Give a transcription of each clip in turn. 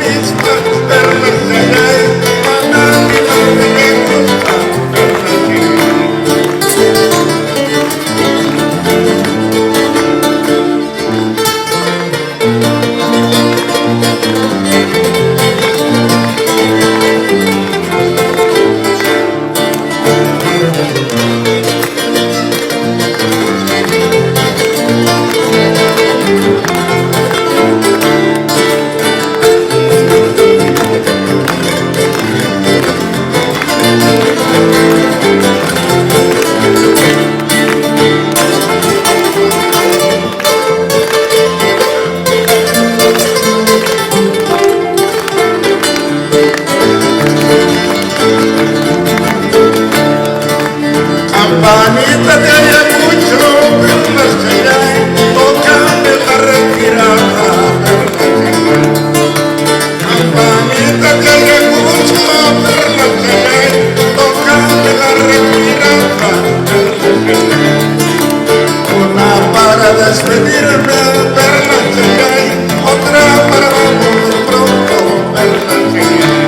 misma per la serai, ma mi mantengo per la serai. Campanita de Ayacucho, per la serai, tócame la retirada, per la serai. Campanita de Ayacucho, per la serai, tócame la retirada, per la serai. Una para despedirme, per la serai, otra para volver pronto, per la serai.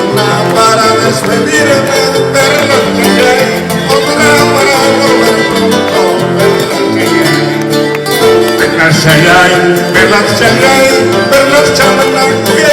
Una para despedirme, per la serai, otra para volver pronto, per la serai, per la serai, per la serai, per la serai.